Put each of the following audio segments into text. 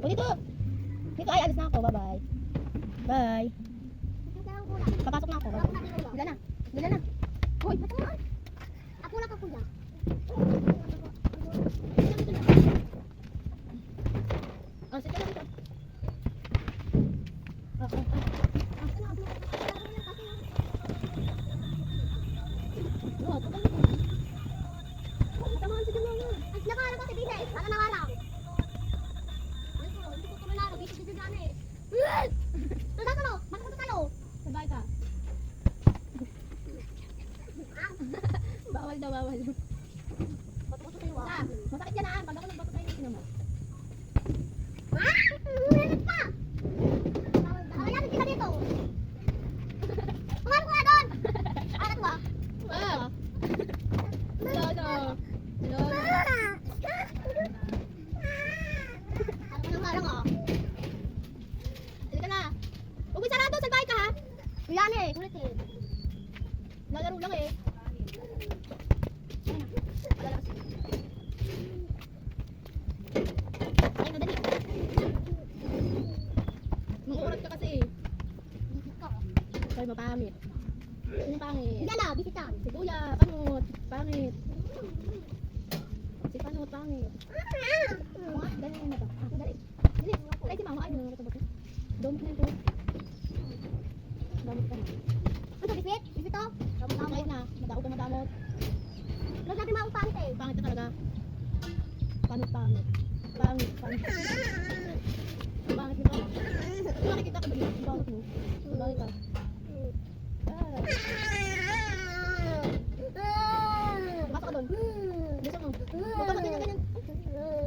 O dito. Dito ay alis na ako. Bye-bye. Bye. Papasok na ako. Bila na. Bila na. Hoy, Ako lang ako kuya. Oh, sige na dito. Nakala ko si Bises. Baka nakala. Hindi ko tumalaro. Bises din gani. Tuda ka no. Bakit ka talo? Sabay ka. Bawal daw, bawal. Bato-bato sa'yo ah. Masakit yan ah. Pag ako nagbato tayo dito naman. Umilit ka! Nakalayasin kita dito. Kumano ko nga doon! Alat mo ah. Ah! Lolo. Lolo. Ano ka nang harang ah? Halika na. Huwag mo sarado. Salbay ka ha. Yan eh. Kulit eh. Lalaro lang eh. Ay, nadali. Mangurat ka kasi eh. Bisit ka. Ay, mapangit. Sino pangit? Yan na. Bisitan. Si Kuya, panot. Pangit. Si panot, pangit. Dali na ba? Ako, dali. Dali. Ay, si mama. Ay, nangurat ka ba ito? Domit na ito. Domit ka na. Ano bisit? Bisit to? Ay na. Madao ka madamot. Huwag natin maupangit eh. Pangit ka talaga. Panot, pangit. Pangit, pangit. Pangit mo ka. Nakikita ka ba dito? Pangit mo. Pangit ka. Ah. Pasok ka doon. Gusto mo. Huwag ka magganyan-ganyan.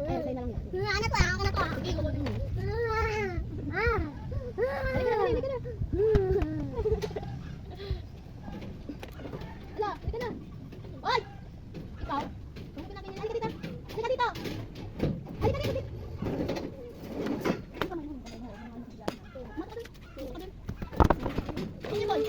Ay, sa'yo na lang yan. Ano to ah? Ako na to ah. Sige, kukunin mo. Halika na, halika na. Ala, halika na. Oy! Ikaw? Huwag ka na ganyan. Halika dito. Halika dito. Halika dito. Mata doon. Mata doon. Sige, boy.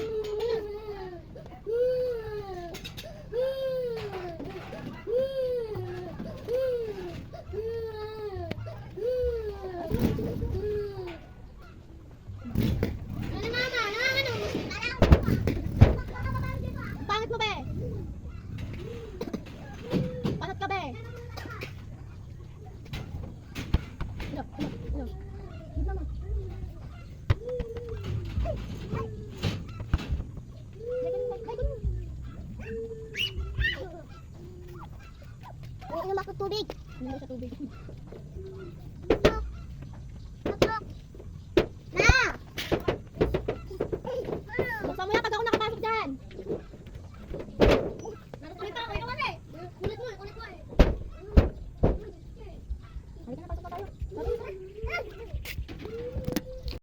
Ano mama? Ano? Pangit mo, be. Panat ka, be. Ano? Ano? Ano?